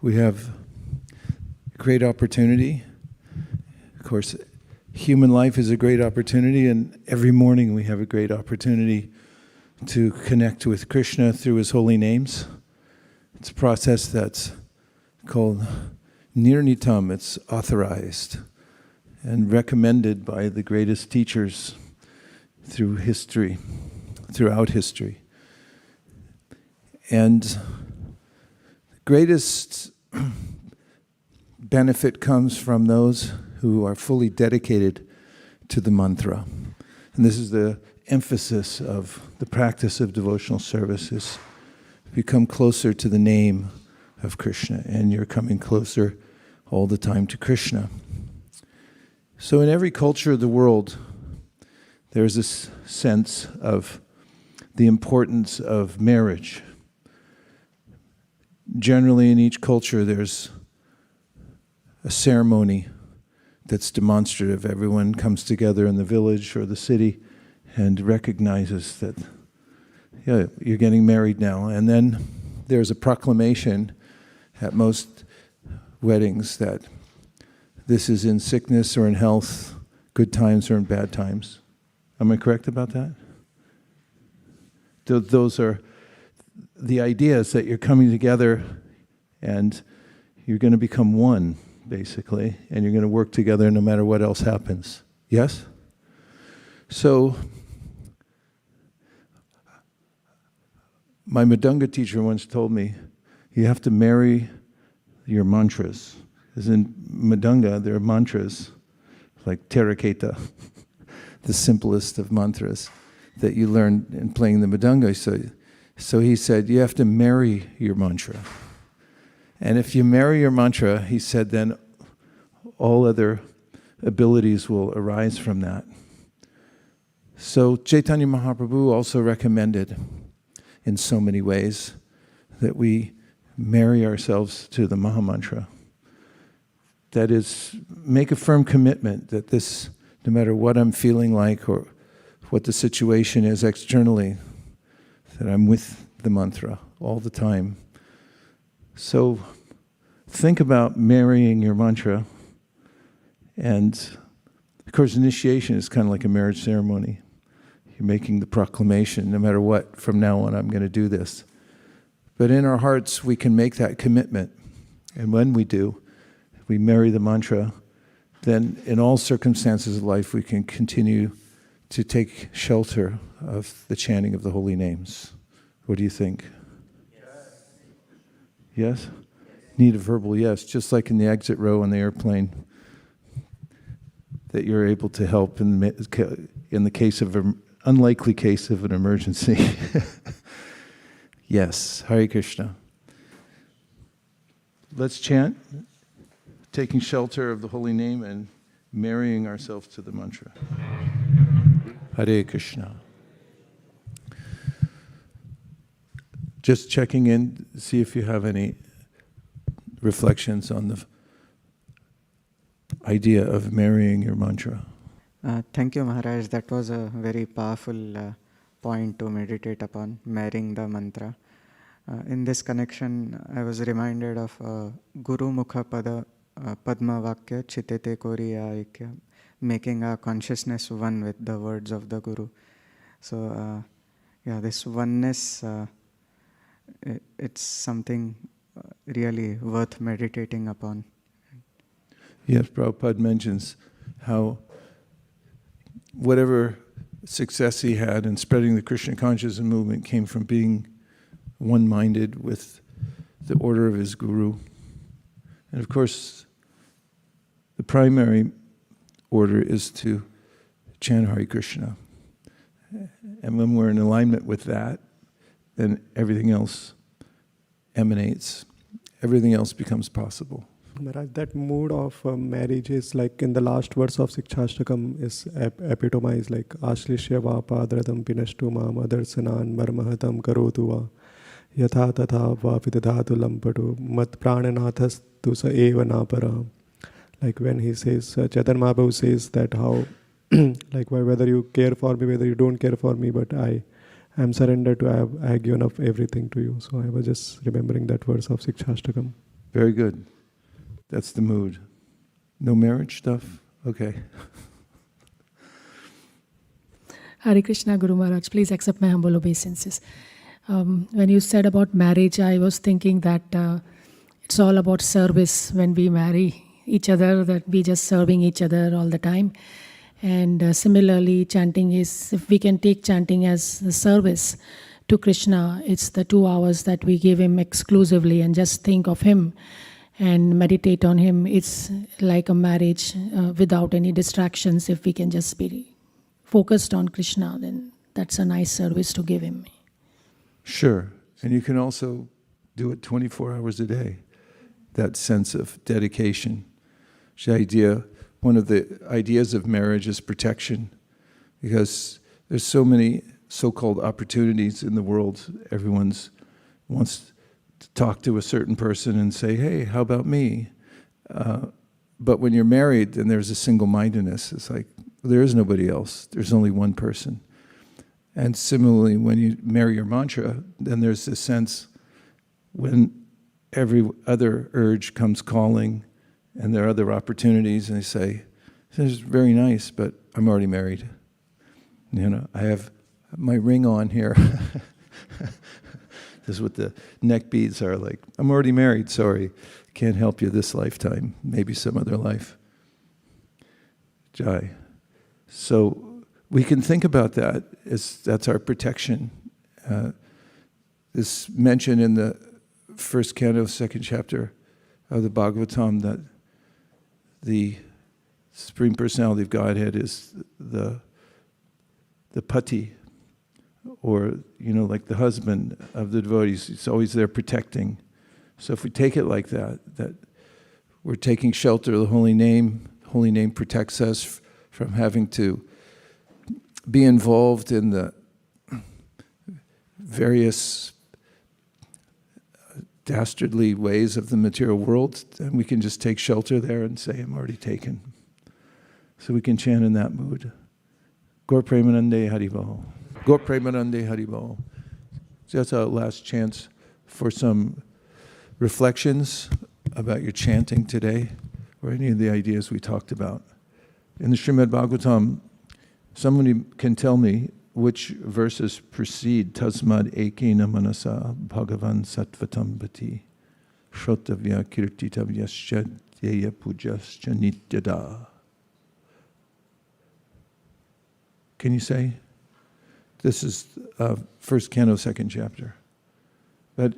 we have a great opportunity. Of course, human life is a great opportunity, and every morning we have a great opportunity to connect with Krishna through his holy names. It's a process that's called nirnitam. It's authorized and recommended by the greatest teachers through history, throughout history. And the greatest benefit comes from those who are fully dedicated to the mantra. And this is the emphasis of the practice of devotional service, is become closer to the name of Krishna, and you're coming closer all the time to Krishna. So in every culture of the world, there's this sense of the importance of marriage. Generally, in each culture, there's a ceremony that's demonstrative. Everyone comes together in the village or the city and recognizes that, yeah, you're getting married now. And then there's a proclamation at most weddings that this is in sickness or in health, good times or in bad times. Am I correct about that? Those are the ideas that you're coming together and you're going to become one, basically, and you're going to work together no matter what else happens. Yes? So, my mridanga teacher once told me, you have to marry your mantras. Because in mridanga, there are mantras like tereketa, the simplest of mantras that you learn in playing the mridanga. So he said, you have to marry your mantra. And if you marry your mantra, he said, then all other abilities will arise from that. So Chaitanya Mahaprabhu also recommended in so many ways that we marry ourselves to the Mahamantra. That is, make a firm commitment that this, no matter what I'm feeling like or what the situation is externally, that I'm with the mantra all the time. So think about marrying your mantra. And of course, initiation is kind of like a marriage ceremony. You're making the proclamation, no matter what, from now on I'm going to do this. But in our hearts, we can make that commitment. And when we do, we marry the mantra, then in all circumstances of life, we can continue to take shelter of the chanting of the holy names. What do you think? Yes? Yes? Need a verbal yes, just like in the exit row on the airplane, that you're able to help in the case of an unlikely case of an emergency. Yes, Hare Krishna. Let's chant, taking shelter of the holy name and marrying ourselves to the mantra. Hare Krishna. Just checking in, see if you have any reflections on the idea of marrying your mantra. Thank you, Maharaj. That was a very powerful point to meditate upon, marrying the mantra. In this connection, I was reminded of Guru Mukha Pada Padma Vakya Chitete Koriya Aikya, making our consciousness one with the words of the Guru. So, this oneness, it's something really worth meditating upon. Yes, Prabhupada mentions how whatever success he had in spreading the Krishna consciousness movement came from being one-minded with the order of his guru. And of course, the primary order is to chant Hare Krishna. And when we're in alignment with that, then everything else emanates. Everything else becomes possible. Maharaj, that mood of marriage is like in the last verse of Sikshashtakam is epitomized like Ashlishya va padradam pinashtu mam adarsanan marmahatam karotu va yatha tatha va vidadhatu lampatu mat prananathas tusa eva napara. Like when he says, Chaitanya Mahaprabhu says that how, like whether you care for me, whether you don't care for me, but I am surrendered to, I have given up everything to you. So I was just remembering that verse of Sikshashtakam. Very good. That's the mood. No marriage stuff? Okay. Hare Krishna, Guru Maharaj, please accept my humble obeisances. When you said about marriage, I was thinking that it's all about service when we marry each other, that we just serving each other all the time. And similarly, chanting is, if we can take chanting as a service to Krishna, it's the 2 hours that we give him exclusively and just think of him and meditate on him. It's like a marriage without any distractions. If we can just be focused on Krishna, then that's a nice service to give him. Sure. And you can also do it 24 hours a day. That sense of dedication. The idea, one of the ideas of marriage is protection, because there's so many so-called opportunities in the world. Everyone wants to talk to a certain person and say, hey, how about me? But when you're married, then there's a single-mindedness. It's like, there is nobody else. There's only one person. And similarly, when you marry your mantra, then there's this sense when every other urge comes calling and there are other opportunities, and they say, this is very nice, but I'm already married. You know, I have my ring on here. This is what the neck beads are like. I'm already married, sorry. Can't help you this lifetime, maybe some other life. Jai. So we can think about that as that's our protection. This mentioned in the first canto, second chapter of the Bhagavatam, that the Supreme Personality of Godhead is the pati, or, you know, like the husband of the devotees. He's always there protecting. So if we take it like that we're taking shelter of the holy name protects us from having to be involved in the various dastardly ways of the material world, and we can just take shelter there and say, I'm already taken. So we can chant in that mood. Gaur Premanande Haribol. Gaur Premanande Haribol. So that's our last chance for some reflections about your chanting today, or any of the ideas we talked about. In the Srimad Bhagavatam, somebody can tell me which verses precede Tasmad Ekena Manasa Bhagavan Sattvatam Bhati Shrotavya Kirtitavyascha Dheya Pujascha Nityada. Can you say? This is first canto, second chapter. But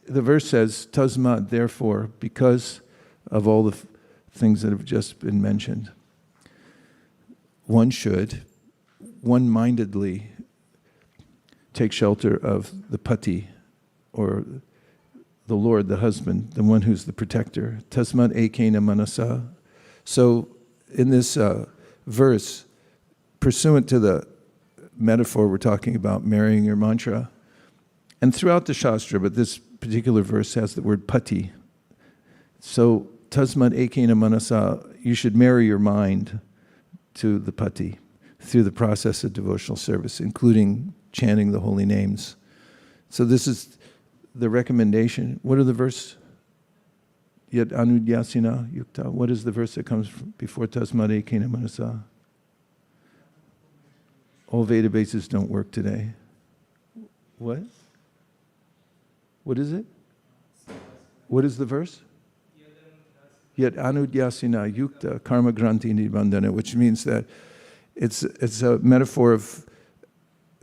the verse says, Tasmad, therefore, because of all the things that have just been mentioned, one should one-mindedly take shelter of the pati, or the Lord, the husband, the one who's the protector. Tasmad ekena manasa. So in this verse, pursuant to the metaphor we're talking about, marrying your mantra, and throughout the Shastra, but this particular verse has the word pati. So tasmad ekena manasa, you should marry your mind to the pati through the process of devotional service, including chanting the holy names. So this is the recommendation. What are the verse? Yat anudyasina yukta. What is the verse that comes before tasmad ekena manasa? All Veda bases don't work today. What? What is it? What is the verse? Yat anudyasina yukta karma granti nibandhana, which means that it's a metaphor of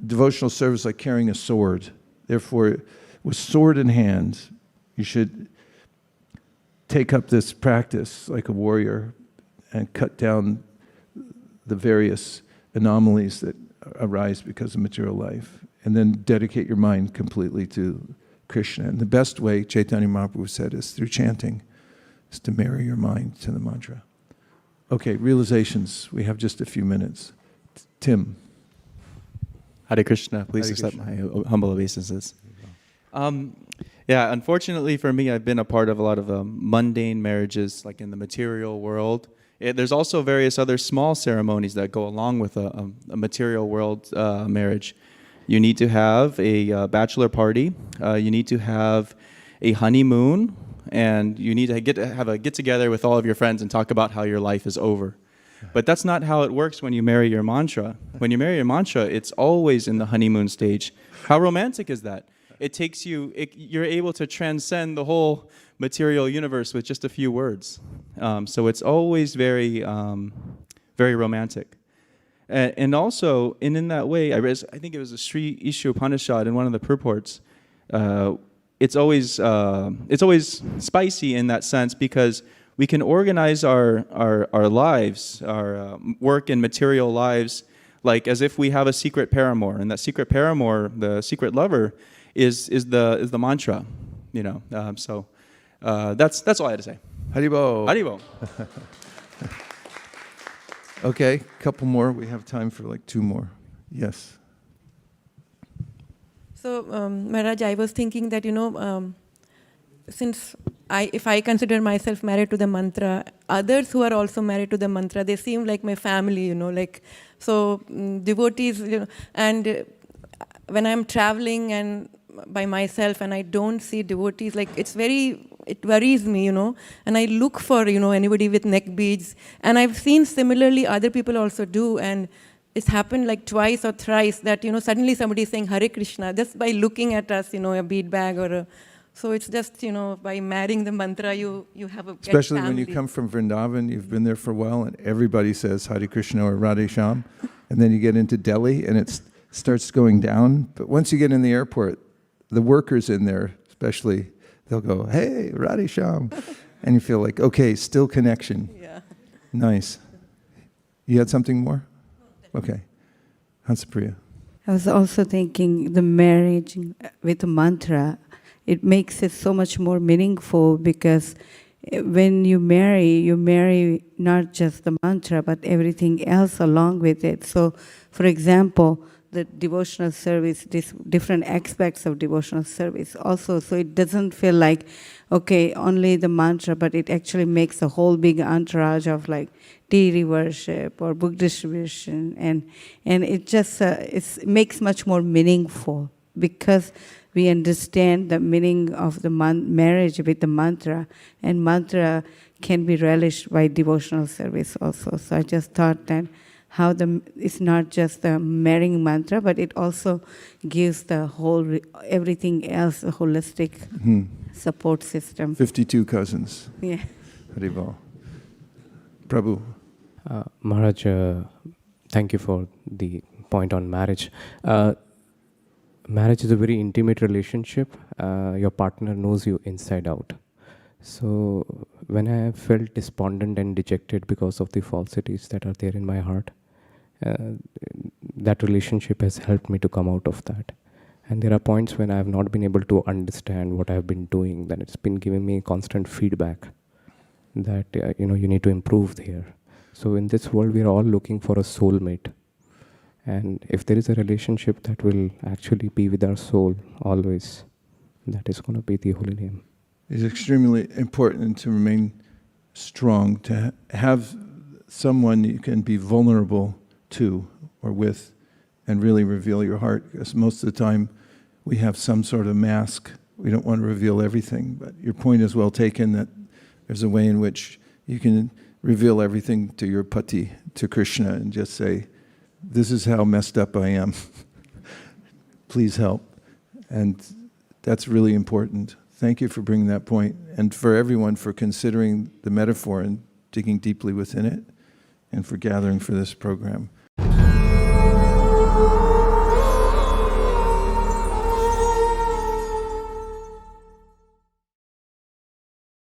devotional service like carrying a sword. Therefore, with sword in hand, you should take up this practice like a warrior and cut down the various anomalies that arise because of material life, and then dedicate your mind completely to Krishna. And the best way, Chaitanya Mahaprabhu said, is through chanting, is to marry your mind to the mantra. Okay, realizations. We have just a few minutes. Tim. Hare Krishna. Please Hare accept Krishna. my humble obeisances. Yeah, unfortunately for me, I've been a part of a lot of mundane marriages, like in the material world. There's also various other small ceremonies that go along with a material world marriage. You need to have a bachelor party. You need to have a honeymoon. and you need to have a get-together with all of your friends and talk about how your life is over. But that's not how it works when you marry your mantra. When you marry your mantra, it's always in the honeymoon stage. How romantic is that? It takes you, you're able to transcend the whole material universe with just a few words. So it's always very, very romantic. And also, in that way, I think it was the Sri Isha Upanishad in one of the purports. It's always spicy in that sense because we can organize our lives, our work and material lives, like as if we have a secret paramour, and that secret paramour, the secret lover, is the mantra, you know. So that's all I had to say. Haribo. Haribo. Okay, couple more. We have time for like 2 more. Yes. So, Maharaj, I was thinking that, since if I consider myself married to the mantra, others who are also married to the mantra, they seem like my family, so devotees, and when I'm traveling and by myself and I don't see devotees, like it worries me, and I look for, anybody with neck beads, and I've seen similarly other people also do, and it's happened like twice or thrice that, suddenly somebody is saying Hare Krishna just by looking at us, a bead bag or so it's just, by marrying the mantra, you have a Especially when you come from Vrindavan, you've been there for a while, and everybody says Hare Krishna or Radhe Shyam, and then you get into Delhi and it starts going down. But once you get in the airport, the workers in there, especially, they'll go, hey, Radhe Shyam. And you feel like, okay, still connection. Yeah. Nice. You had something more? Okay. Hansapriya. I was also thinking the marriage with a mantra, it makes it so much more meaningful because when you marry not just the mantra, but everything else along with it. So, for example, the devotional service, different aspects of devotional service also. So it doesn't feel like, okay, only the mantra, but it actually makes a whole big entourage of like deity worship or book distribution. And it just it makes much more meaningful because we understand the meaning of the marriage with the mantra, and mantra can be relished by devotional service also. So I just thought that how it's not just the marrying mantra, but it also gives the whole, everything else, a holistic support system. 52 cousins. Yeah. Haribol. Prabhu. Maharaj, thank you for the point on marriage. Marriage is a very intimate relationship. Your partner knows you inside out. So when I felt despondent and dejected because of the falsities that are there in my heart, that relationship has helped me to come out of that. And there are points when I have not been able to understand what I have been doing, then it's been giving me constant feedback that you need to improve there. So in this world, we are all looking for a soulmate. And if there is a relationship that will actually be with our soul always, that is going to be the holy name. It's extremely important to remain strong, to have someone you can be vulnerable to or with and really reveal your heart. Because most of the time we have some sort of mask. We don't want to reveal everything. But your point is well taken that there's a way in which you can reveal everything to your pati, to Krishna, and just say, this is how messed up I am. Please help. And that's really important. Thank you for bringing that point, and for everyone for considering the metaphor and digging deeply within it, and for gathering for this program.